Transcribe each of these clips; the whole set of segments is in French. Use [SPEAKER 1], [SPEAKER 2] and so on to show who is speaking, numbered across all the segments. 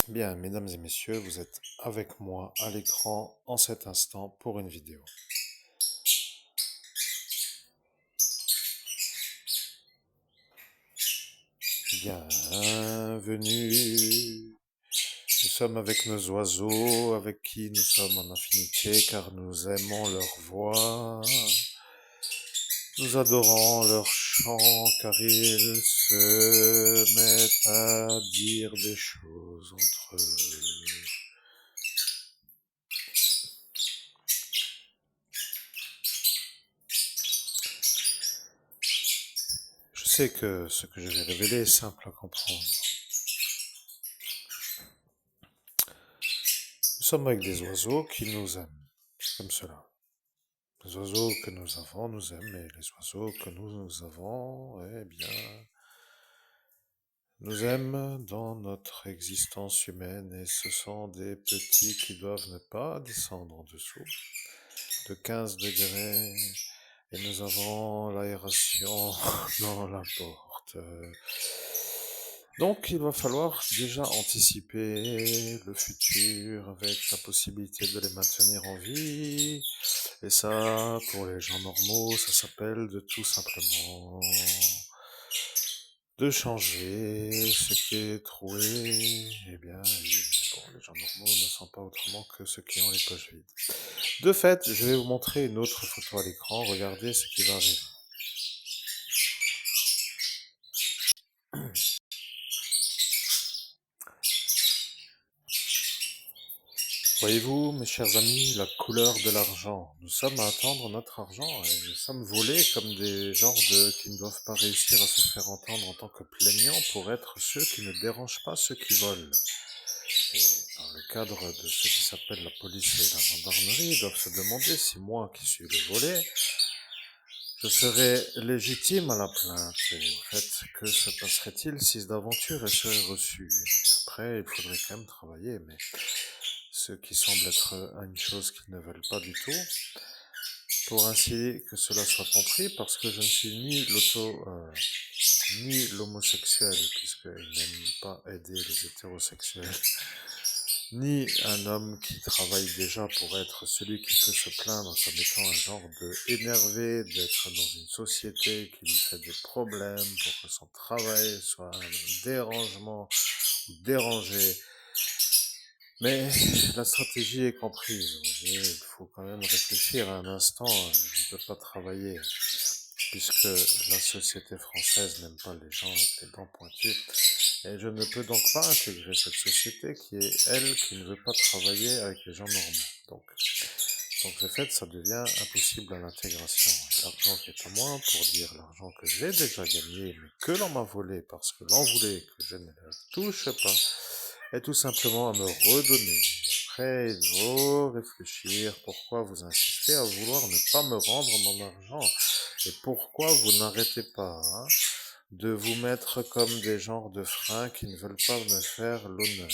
[SPEAKER 1] Bien, mesdames et messieurs, vous êtes avec moi à l'écran en cet instant pour une vidéo. Bienvenue. Nous sommes avec nos oiseaux, avec qui nous sommes en infinité, car nous aimons leur voix. Nous adorons leur chant, car ils se mettent à dire des choses entre eux. Je sais que ce que je vais révéler est simple à comprendre. Nous sommes avec des oiseaux qui nous aiment, comme cela. Les oiseaux que nous avons nous aiment, et les oiseaux que nous avons, eh bien, nous aiment dans notre existence humaine, et ce sont des petits qui doivent ne pas descendre en dessous de 15 degrés, et nous avons l'aération dans la porte. Donc, il va falloir déjà anticiper le futur avec la possibilité de les maintenir en vie. Et ça, pour les gens normaux, ça s'appelle de tout simplement de changer ce qui est troué. Eh bien, oui, mais bon, les gens normaux ne sont pas autrement que ceux qui ont les poches vides. De fait, je vais vous montrer une autre photo à l'écran. Regardez ce qui va arriver. Voyez-vous, mes chers amis, la couleur de l'argent. Nous sommes à attendre notre argent et nous sommes volés comme des genres qui ne doivent pas réussir à se faire entendre en tant que plaignants pour être ceux qui ne dérangent pas ceux qui volent. Et dans le cadre de ce qui s'appelle la police et la gendarmerie, ils doivent se demander si moi, qui suis le volé, je serais légitime à la plainte. Et au fait, que se passerait-il si d'aventure elle serait reçue? Après, il faudrait quand même travailler, mais ce qui semble être une chose qu'ils ne veulent pas du tout, pour ainsi que cela soit compris, parce que je ne suis ni l'homosexuel, puisqu'il n'aime pas aider les hétérosexuels, ni un homme qui travaille déjà pour être celui qui peut se plaindre comme étant un genre de énervé d'être dans une société qui lui fait des problèmes pour que son travail soit un dérangement ou dérangé. Mais la stratégie est comprise. Il faut quand même réfléchir un instant. Je ne peux pas travailler puisque la société française n'aime pas les gens avec les dents pointues. Et je ne peux donc pas intégrer cette société qui est, elle, qui ne veut pas travailler avec les gens normaux. Donc de fait, ça devient impossible à l'intégration. L'argent qui est à moi, pour dire l'argent que j'ai déjà gagné, mais que l'on m'a volé parce que l'on voulait que je ne le touche pas, est tout simplement à me redonner. Après, il faut réfléchir pourquoi vous insistez à vouloir ne pas me rendre mon argent et pourquoi vous n'arrêtez pas de vous mettre comme des genres de freins qui ne veulent pas me faire l'honneur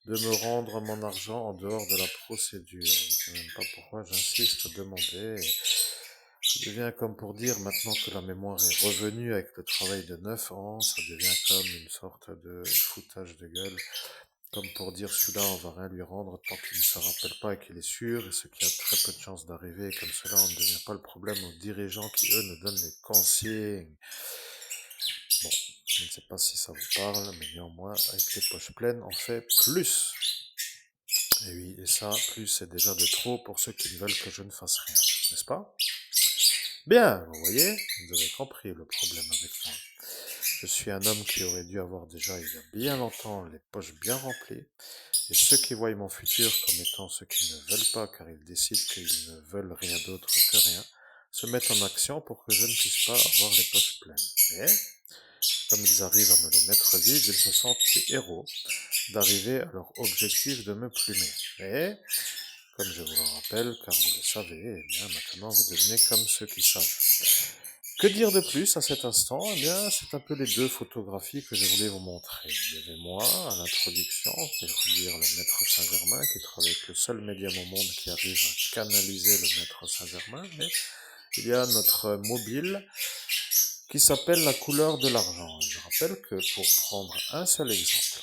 [SPEAKER 1] de me rendre mon argent en dehors de la procédure. Je ne sais même pas pourquoi j'insiste à demander. Ça devient comme pour dire, maintenant que la mémoire est revenue avec le travail de 9 ans, ça devient comme une sorte de foutage de gueule. Comme pour dire, celui-là, on va rien lui rendre tant qu'il ne se rappelle pas et qu'il est sûr, et ce qui a très peu de chances d'arriver, comme cela, on ne devient pas le problème aux dirigeants qui, eux, nous donnent les consignes. Bon, je ne sais pas si ça vous parle, mais néanmoins, avec les poches pleines, on fait plus. Et oui, et ça, plus c'est déjà de trop pour ceux qui ne veulent que je ne fasse rien, n'est-ce pas? Bien, vous voyez, vous avez compris le problème avec moi. Je suis un homme qui aurait dû avoir déjà, il y a bien longtemps, les poches bien remplies, et ceux qui voient mon futur comme étant ceux qui ne veulent pas, car ils décident qu'ils ne veulent rien d'autre que rien, se mettent en action pour que je ne puisse pas avoir les poches pleines. Mais, comme ils arrivent à me les mettre vides, ils se sentent des héros d'arriver à leur objectif de me plumer. Mais, comme je vous le rappelle, car vous le savez, eh bien, maintenant vous devenez comme ceux qui savent. Que dire de plus à cet instant? Eh bien, c'est un peu les deux photographies que je voulais vous montrer. Il y avait moi, à l'introduction, c'est-à-dire le Maître Saint-Germain, qui travaille avec le seul médium au monde qui arrive à canaliser le Maître Saint-Germain, mais il y a notre mobile, qui s'appelle la couleur de l'argent. Et je rappelle que pour prendre un seul exemple,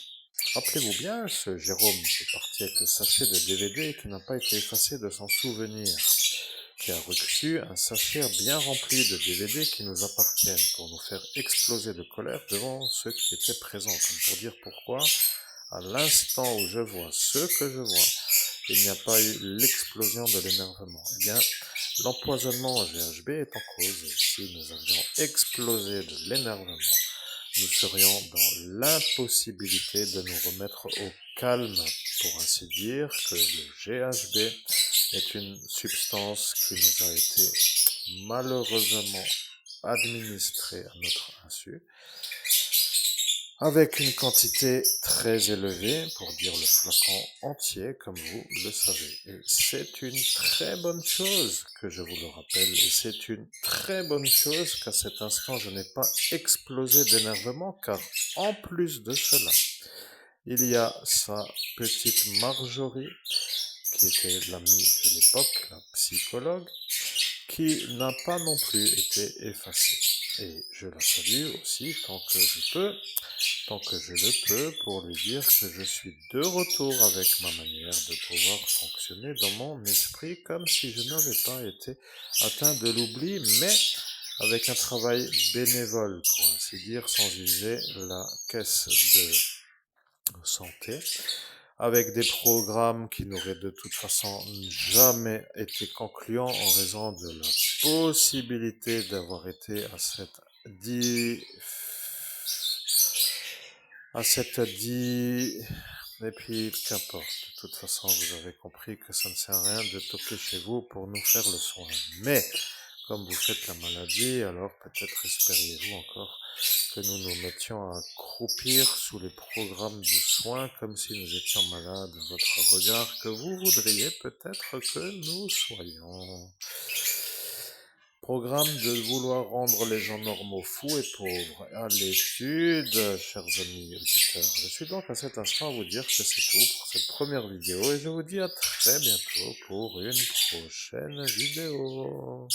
[SPEAKER 1] Rappelez-vous bien, ce Jérôme qui est parti avec le sachet de DVD et qui n'a pas été effacé de son souvenir, qui a reçu un sachet bien rempli de DVD qui nous appartiennent pour nous faire exploser de colère devant ceux qui étaient présents, comme pour dire pourquoi, à l'instant où je vois ce que je vois, il n'y a pas eu l'explosion de l'énervement. Eh bien, l'empoisonnement en GHB est en cause. Et si nous avions explosé de l'énervement, nous serions dans l'impossibilité de nous remettre au calme, pour ainsi dire, que le GHB est une substance qui nous a été malheureusement administrée à notre insu, avec une quantité très élevée, pour dire le flacon entier, comme vous le savez. Et c'est une très bonne chose que je vous le rappelle, et c'est une très bonne chose qu'à cet instant je n'ai pas explosé d'énervement, car en plus de cela, il y a sa petite Marjorie, qui était l'amie de l'époque, la psychologue, qui n'a pas non plus été effacée. Et je la salue aussi tant que je peux, tant que je le peux, pour lui dire que je suis de retour avec ma manière de pouvoir fonctionner dans mon esprit comme si je n'avais pas été atteint de l'oubli, mais avec un travail bénévole, pour ainsi dire, sans user la caisse de santé, avec des programmes qui n'auraient de toute façon jamais été concluants en raison de la possibilité d'avoir été à cette et puis, qu'importe. De toute façon, vous avez compris que ça ne sert à rien de toquer chez vous pour nous faire le soin. Mais, comme vous faites la maladie, alors peut-être espériez-vous encore que nous nous mettions à croupir sous les programmes de soins comme si nous étions malades à votre regard que vous voudriez peut-être que nous soyons. Programme de vouloir rendre les gens normaux fous et pauvres. À l'étude, chers amis auditeurs. Je suis donc à cet instant à vous dire que c'est tout pour cette première vidéo et je vous dis à très bientôt pour une prochaine vidéo.